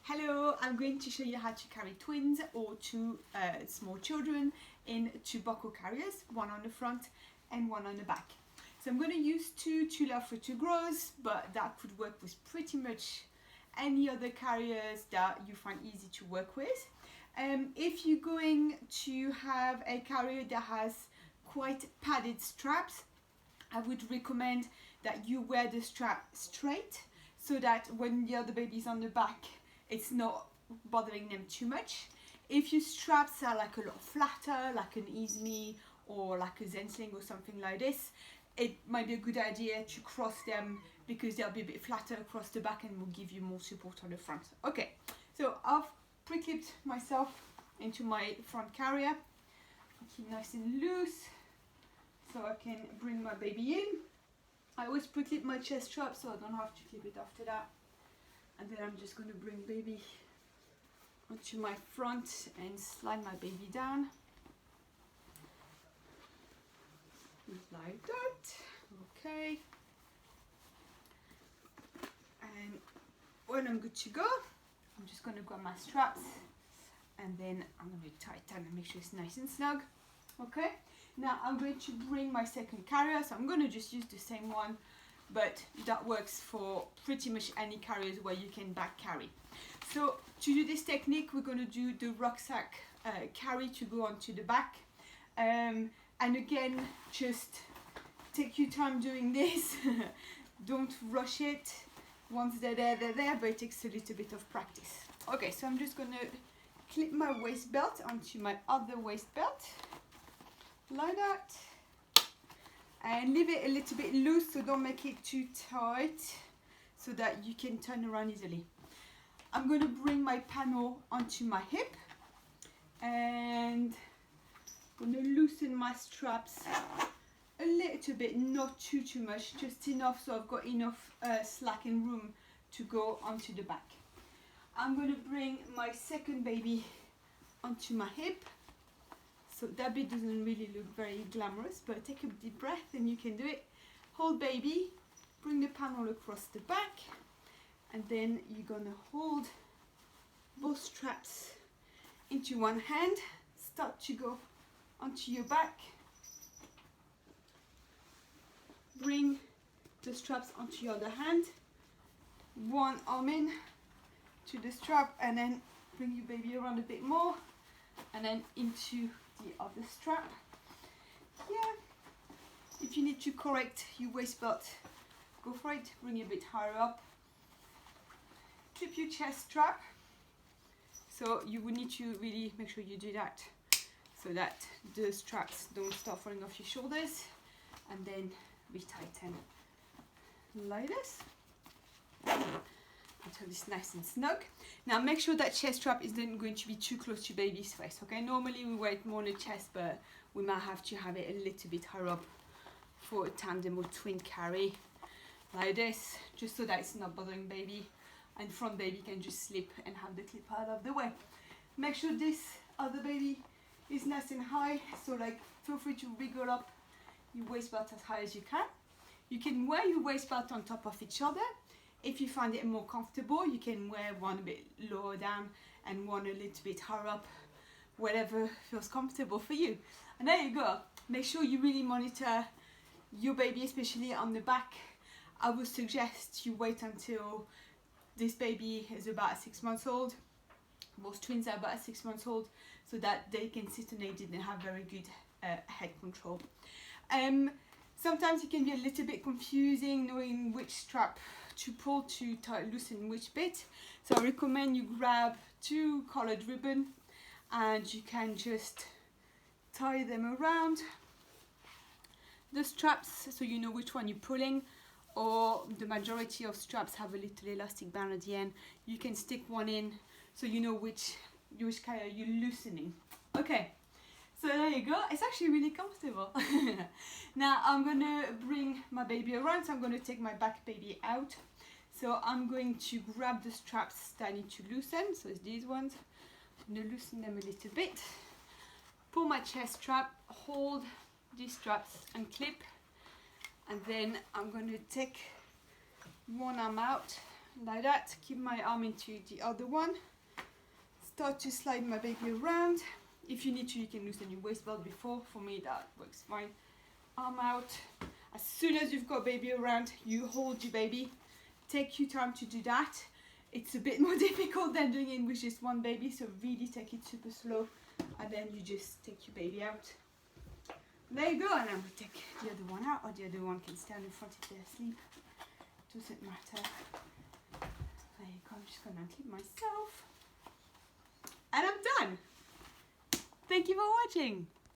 Hello, I'm going to show you how to carry twins or two small children in two buckle carriers, one on the front and one on the back. So I'm going to use two Tula Free-to-Grows, but that could work with pretty much any other carriers that you find easy to work with. If you're going to have a carrier that has quite padded straps, I would recommend that you wear the strap straight so that when the other baby's on the back, it's not bothering them too much. If your straps are like a lot flatter, like an Ease-Me or like a Zen Sling or something like this, it might be a good idea to cross them because they'll be a bit flatter across the back and will give you more support on the front. Okay, so I've pre-clipped myself into my front carrier. I keep nice and loose so I can bring my baby in. I always pre-clip my chest strap so I don't have to clip it after that. And then I'm just going to bring baby onto my front and slide my baby down. Like that. Okay. And when I'm good to go, I'm just going to grab my straps and then I'm going to tighten and make sure it's nice and snug. Okay. Now I'm going to bring my second carrier, so I'm going to just use the same one, but that works for pretty much any carriers where you can back carry. So to do this technique, we're going to do the rucksack carry to go onto the back. And again, just take your time doing this. Don't rush it. Once they're there, but it takes a little bit of practice. Okay, so I'm just going to clip my waist belt onto my other waist belt. Like that, and leave it a little bit loose, so don't make it too tight so that you can turn around easily. I'm going to bring my panel onto my hip and I'm going to loosen my straps a little bit, not too much, just enough so I've got enough slack and room to go onto the back. I'm going to bring my second baby onto my hip. So that bit doesn't really look very glamorous, but take a deep breath and you can do it. Hold baby, bring the panel across the back, and then you're gonna hold both straps into one hand, start to go onto your back, bring the straps onto your other hand, one arm in to the strap, and then bring your baby around a bit more, and then into the other strap. Yeah, if you need to correct your waist belt, go for it. Bring it a bit higher up. Clip your chest strap. So you will need to really make sure you do that so that the straps don't start falling off your shoulders, and then retighten like this until it's nice and snug. Now make sure that chest strap isn't going to be too close to baby's face, okay? Normally we wear it more on the chest, but we might have to have it a little bit higher up for a tandem or twin carry, like this, just so that it's not bothering baby, and front baby can just slip and have the clip out of the way. Make sure this other baby is nice and high, so like feel free to wiggle up your waist belt as high as you can. You can wear your waist belt on top of each other. If you find it more comfortable, you can wear one a bit lower down and one a little bit higher up, whatever feels comfortable for you. And there you go. Make sure you really monitor your baby, especially on the back. I would suggest you wait until this baby is about 6 months old. Most twins are about 6 months old, so that they can sit unaided and have very good head control. Sometimes it can be a little bit confusing knowing which strap to pull to loosen which bit, so I recommend you grab two colored ribbon and you can just tie them around the straps so you know which one you're pulling, or the majority of straps have a little elastic band at the end. You can stick one in so you know which carrier you're loosening. Okay, so there you go. It's actually really comfortable. Now I'm going to bring my baby around, so I'm going to take my back baby out. So I'm going to grab the straps that I need to loosen, so it's these ones. I'm going to loosen them a little bit. Pull my chest strap, hold these straps and clip. And then I'm going to take one arm out like that. Keep my arm into the other one. Start to slide my baby around. If you need to, you can loosen your waist belt before. For me, that works fine. Arm out. As soon as you've got baby around, you hold your baby. Take your time to do that. It's a bit more difficult than doing it with just one baby, so really take it super slow, and then you just take your baby out. There you go, and then we take the other one out, or the other one can stand in front if they're asleep. Doesn't matter. There you go, I'm just gonna unclip myself. And I'm done. Thank you for watching.